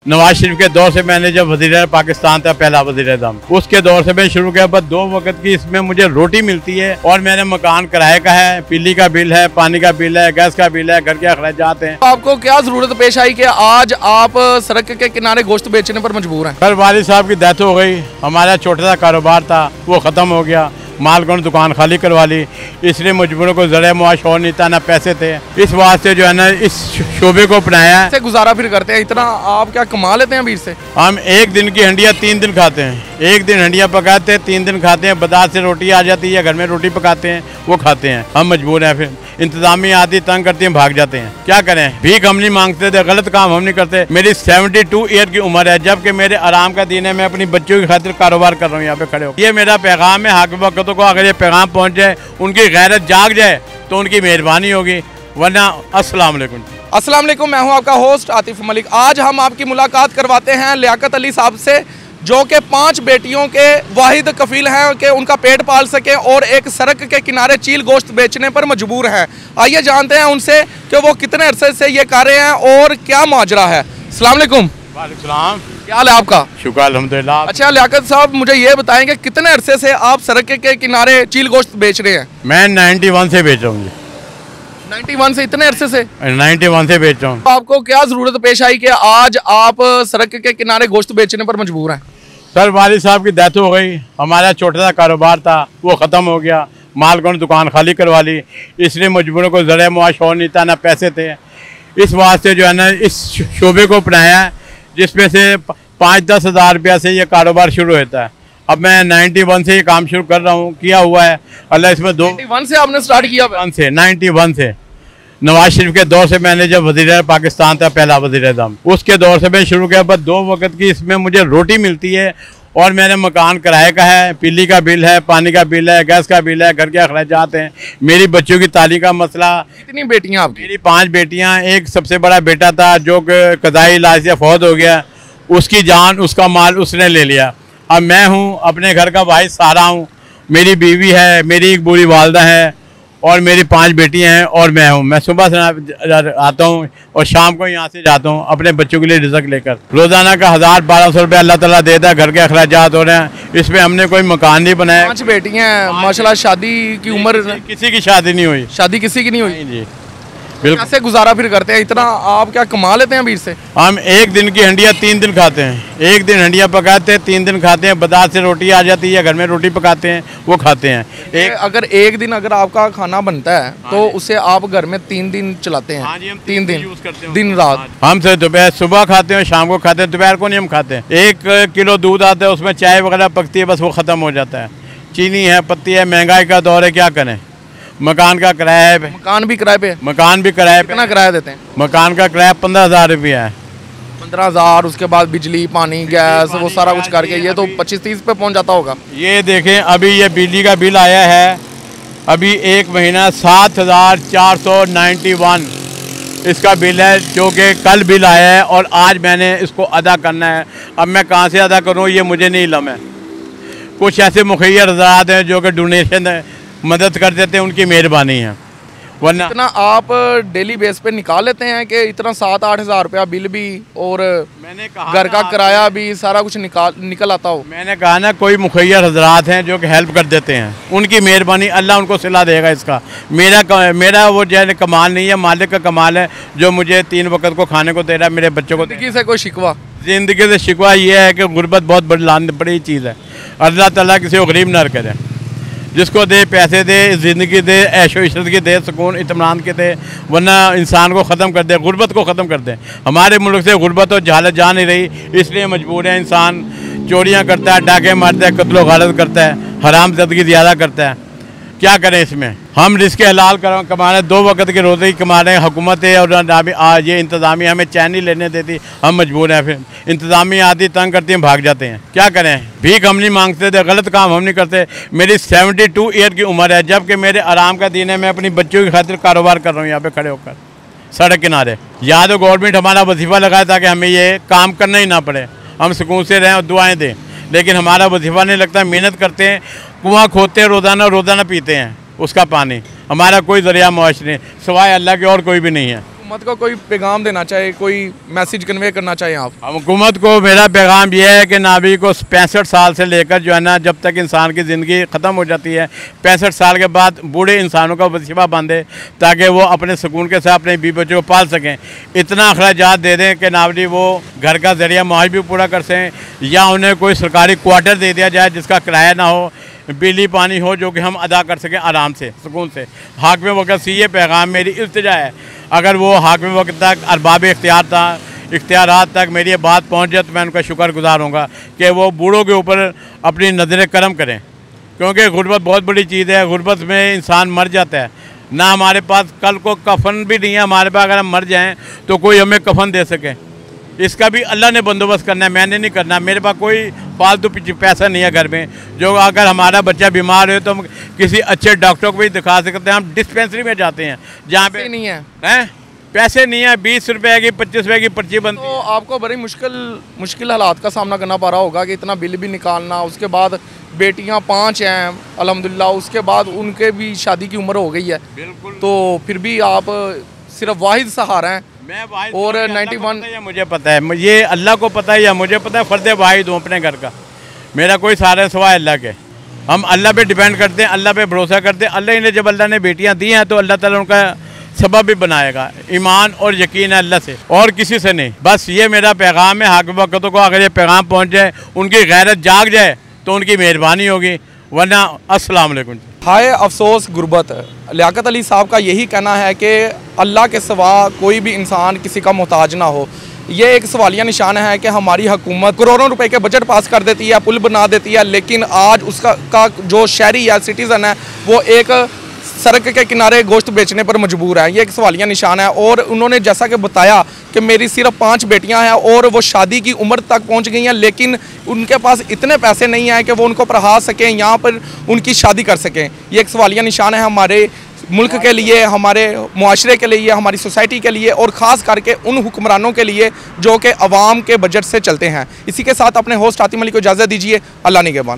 नवाज शरीफ के दौर से मैंने जब वज़ीर पाकिस्तान था, पहला वज़ीर-ए-आज़म, उसके दौर से मैं शुरू किया। बस 2 वक्त की इसमें मुझे रोटी मिलती है और मैंने मकान किराए का है, बिजली का बिल है, पानी का बिल है, गैस का बिल है, घर के अखराजात हैं। आपको क्या जरूरत पेश आई कि आज आप सड़क के किनारे गोश्त बेचने पर मजबूर हैं? कल वालिद साहब की डेथ हो गई, हमारा छोटा सा कारोबार था वो ख़त्म हो गया, मालकों ने दुकान खाली करवा ली, इसलिए मजबूरों को ज़रिया मुआश और नहीं था, ना पैसे थे। इस वास्ते जो है ना इस शोबे को अपनाया है। से गुजारा फिर करते हैं, इतना आप क्या कमा लेते हैं अभी से? हम एक दिन की हंडिया 3 दिन खाते हैं, एक दिन हंडिया पकाते हैं, 3 दिन खाते हैं। बाजार से रोटी आ जाती है, घर में रोटी पकाते हैं, वो खाते हैं। हम मजबूर हैं, फिर इंतजामिया आती तंग करती हैं, भाग जाते हैं। क्या करें, भीख हम नहीं मांगते थे, गलत काम हम नहीं करते। मेरी 72 ईयर की उम्र है, जबकि मेरे आराम का दिन है। मैं अपनी बच्चों की खातिर कारोबार कर रहा हूँ यहाँ पे खड़े हो। ये मेरा पैगाम है हाकिम वक़्तों को, अगर ये पैगाम पहुँच जाए, उनकी गैरत जाग जाए तो उनकी मेहरबानी होगी, वरना अस्सलाम वालेकुम। अस्सलाम वालेकुम, मैं हूं आपका होस्ट आतिफ मलिक। आज हम आपकी मुलाकात करवाते हैं लियाकत अली साहब से, जो कि 5 बेटियों के वाहिद कफील हैं कि उनका पेट पाल सकें और एक सड़क के किनारे चील गोश्त बेचने पर मजबूर हैं। आइए जानते हैं उनसे कि वो कितने अरसे से ये कर रहे हैं और क्या माजरा है। अस्सलाम वालेकुम। वालेकुम सलाम। क्या हाल है आपका? शुक्र अल्हम्दुलिल्लाह। अच्छा लियाकत साहब, मुझे ये बताएं कि कितने अरसे से आप सड़क के किनारे चील गोश्त बेच रहे हैं? मैं 91 से बेच रहा हूँ। 91 से? इतने अरसे से? 91 से बेच रहा हूँ। आपको क्या जरूरत पेश आई कि आज आप सड़क के किनारे गोश्त बेचने पर मजबूर हैं? सर वालिद साहब की डेथ हो गई, हमारा छोटा सा कारोबार था वो ख़त्म हो गया, मालकों ने दुकान खाली करवा ली, इसलिए मजबूरों को ज़रिया मुआश और नहीं था, ना पैसे थे। इस वास्ते जो है ना इस शोबे को अपनाया है, जिसमें से 5-10 हज़ार रुपया से ये कारोबार शुरू होता है। अब मैं 91 से ये काम शुरू कर रहा हूँ, किया हुआ है अल्लाह इसमें 91 से आपने स्टार्ट किया? 91 से नवाज शरीफ के दौर से मैंने जब वज़ीर पाकिस्तान था, पहला वज़ीर-ए-आज़म, उसके दौर से मैं शुरू किया। बस 2 वक्त की इसमें मुझे रोटी मिलती है और मैंने मकान किराए का है, बिजली का बिल है, पानी का बिल है, गैस का बिल है, घर के अखराजात हैं, मेरी बच्चों की तालीम का मसला। कितनी बेटियां आपकी? मेरी 5 बेटियां। एक सबसे बड़ा बेटा था जो कि कज़ाई इलाज से फौत हो गया, उसकी जान उसका माल उसने ले लिया। अब मैं हूँ अपने घर का वाहिद सहारा हूँ। मेरी बीवी है, मेरी एक बूढ़ी वालदा है और मेरी 5 बेटियां हैं और मैं हूँ। मैं सुबह से आता हूँ और शाम को यहाँ से जाता हूँ अपने बच्चों के लिए रिज़्क़ लेकर। रोज़ाना का 1000-1200 रुपया अल्लाह ताला देता है, घर के अखराजात हो रहे हैं। इसमें हमने कोई मकान नहीं बनाया। 5 बेटियां हैं माशाल्लाह। शादी की उम्र? किसी की शादी नहीं हुई। शादी किसी की नहीं हुई? जी बिल्कुल। कैसे गुजारा फिर करते हैं, इतना आप क्या कमा लेते हैं अभी से? हम एक दिन की हंडिया 3 दिन खाते हैं, एक दिन हंडिया पकाते हैं, 3 दिन खाते हैं। बाजार से रोटी आ जाती है, घर में रोटी पकाते हैं, वो खाते हैं। अगर एक दिन अगर आपका खाना बनता है तो उसे आप घर में 3 दिन चलाते हैं? हाँ जी, हम 3 दिन यूज़ करते हैं, दिन रात। हम से दोपहर सुबह खाते हैं, शाम को खाते हैं, दोपहर को नहीं हम खाते हैं। 1 किलो दूध आता है, उसमें चाय वगैरह पकती है, बस वो ख़त्म हो जाता है। चीनी है, पत्ती है, महंगाई का दौर है, क्या करें। मकान का किराया है। मकान भी किराए पे? मकान भी किराए पे। कितना किराया देते हैं? मकान का किराया 15,000 रुपया है। 15,000, उसके बाद बिजली, पानी, गैस, वो सारा कुछ करके ये तो 25-30 पे पहुंच जाता होगा। ये देखें, अभी ये बिजली का बिल आया है, अभी 1 महीना 7,491 इसका बिल है, जो कि कल बिल आया है और आज मैंने इसको अदा करना है। अब मैं कहाँ से अदा करूँ ये मुझे नहीं इल्म है। कुछ ऐसे मुखियर हज़रात हैं जो कि डोनेशन है, मदद कर देते हैं, उनकी मेहरबानी है। वरना इतना आप डेली बेस पे निकाल लेते हैं कि इतना 7-8 हज़ार रुपया बिल भी और मैंने कहा घर का किराया भी सारा कुछ निकल आता हो? मैंने कहा ना, कोई मुखियर हज़रात हैं जो कि हेल्प कर देते हैं, उनकी मेहरबानी, अल्लाह उनको सिला देगा इसका। मेरा वो जो है कमाल नहीं है, मालिक का कमाल है जो मुझे 3 वक्त को खाने को दे रहा है, मेरे बच्चों को। ज़िंदगी से कोई शिकवा? ज़िंदगी से शिकवा ये है कि गुर्बत बहुत बड़ी चीज़ है। अल्लाह ताला किसी को गरीब न करे, जिसको दे पैसे दे, ज़िंदगी दे, ऐशो इशरत की दे, सुकून इत्मीनान के दे, वरना इंसान को ख़त्म कर दे, गुर्बत को ख़त्म कर दे। हमारे मुल्क से गुर्बत और जहालत जा नहीं रही, इसलिए मजबूर है इंसान। चोरियाँ करता है, डाके मारता है, कत्ल गारत करता है, हराम ज़िंदगी ज़्यादा करता है। क्या करें इसमें। हम रिस्क हलाल कमा रहे हैं, 2 वक्त के रोज़े ही कमा रहे हैं। हुकूमत है और ये इंतज़ामिया हमें चैन नहीं लेने देती, हम मजबूर हैं। फिर इंतज़ामिया आती तंग करती हैं, भाग जाते हैं। क्या करें, भीख हम नहीं मांगते थे, गलत काम हम नहीं करते। मेरी 72 ईयर की उम्र है, जबकि मेरे आराम का दिन है। मैं अपनी बच्चों की खातिर कारोबार कर रहा हूँ यहाँ पे खड़े होकर सड़क किनारे। या तो गवर्नमेंट हमारा वजीफ़ा लगाए ताकि हमें ये काम करना ही ना पड़े, हम सुकून से रहें और दुआएँ दें, लेकिन हमारा वजीफ़ा नहीं लगता। मेहनत करते हैं, कुआँ खोदते हैं, रोज़ाना पीते हैं उसका पानी। हमारा कोई ज़रिया मुआश नहीं सिवाय अल्लाह के, और कोई भी नहीं है। हुकूमत को कोई पैगाम देना चाहे, कोई मैसेज कन्वे करना चाहे आप? हुकूमत को मेरा पैगाम यह है कि नाभी को 65 साल से लेकर जो है ना, जब तक इंसान की ज़िंदगी ख़त्म हो जाती है, 65 साल के बाद बूढ़े इंसानों का वजीफा बांधे ताकि वो अपने सुकून के साथ अपने बीवी बच्चों को पाल सकें। इतना अखराजात दे दें कि नावली वो घर का ज़रिया मुआवजा भी पूरा कर सकें, या उन्हें कोई सरकारी क्वार्टर दे दिया जाए जिसका किराया ना हो, बिजली पानी हो जो कि हम अदा कर सकें आराम से सुकून से। हाकिम वक्त से ये पैगाम मेरी इल्तिजा है, अगर वो हाकिम वक्त तक अरबाब इख्तियारात तक मेरी ये बात पहुँच जाए तो मैं उनका शुक्रगुजार होऊंगा कि वो बूढ़ों के ऊपर अपनी नज़र करम करें, क्योंकि गुर्बत बहुत बड़ी चीज़ है। गुर्बत में इंसान मर जाता है, ना हमारे पास कल को कफन भी नहीं है हमारे पास, अगर हम मर जाएँ तो कोई हमें कफन दे सके। इसका भी अल्लाह ने बंदोबस्त करना है, मैंने नहीं करना। मेरे पास कोई फालतू पैसा नहीं है घर में, जो अगर हमारा बच्चा बीमार हो तो हम किसी अच्छे डॉक्टर को भी दिखा सकते हैं। हम डिस्पेंसरी में जाते हैं जहाँ पे नहीं है, पैसे नहीं है, 20 रुपए की 25 रुपए की पर्ची बनती है। तो आपको बड़ी मुश्किल हालात का सामना करना पड़ रहा होगा कि इतना बिल भी निकालना, उसके बाद बेटियां 5 हैं अल्हम्दुलिल्लाह, उसके बाद उनके भी शादी की उम्र हो गई है। बिल्कुल। तो फिर भी आप सिर्फ वाहिद सहारा हैं। मैं वाहिद और 91 मुझे पता है, ये अल्लाह को पता है या मुझे पता है, फ़र्द वाहिद हूँ अपने घर का। मेरा कोई सहारा सिवाय अल्लाह के। हम अल्लाह पे डिपेंड करते हैं, अल्लाह पे भरोसा करते हैं। अल्लाह ने जब अल्लाह ने बेटियां दी हैं तो अल्लाह ताला उनका सबब भी बनाएगा। ईमान और यकीन है अल्लाह से और किसी से नहीं। बस ये मेरा पैगाम है हाकिम वक्तों को, अगर ये पैगाम पहुँच जाए, उनकी गैरत जाग जाए तो उनकी मेहरबानी होगी, वरना अस्सलाम वालेकुम। हाय अफसोस गुर्बत। लियाकत अली साहब का यही कहना है कि अल्लाह के सिवा कोई भी इंसान किसी का मोहताज ना हो। ये एक सवालिया निशान है कि हमारी हुकूमत करोड़ों रुपए के बजट पास कर देती है, पुल बना देती है, लेकिन आज उसका जो शहरी है, सिटीज़न है, वो एक सड़क के किनारे गोश्त बेचने पर मजबूर है। ये एक सवालिया निशान है। और उन्होंने जैसा कि बताया कि मेरी सिर्फ 5 बेटियां हैं और वो शादी की उम्र तक पहुंच गई हैं, लेकिन उनके पास इतने पैसे नहीं हैं कि वो उनको पढ़ा सकें, यहाँ पर उनकी शादी कर सकें। ये एक सवालिया निशान है हमारे मुल्क के लिए, हमारे मुआशरे के लिए, हमारी सोसाइटी के लिए, और ख़ास करके उन हुक्मरानों के लिए जो कि अवाम के बजट से चलते हैं। इसी के साथ अपने होस्ट आतिफ मलिक को इजाज़त दीजिए। अल्लाह निगहबान।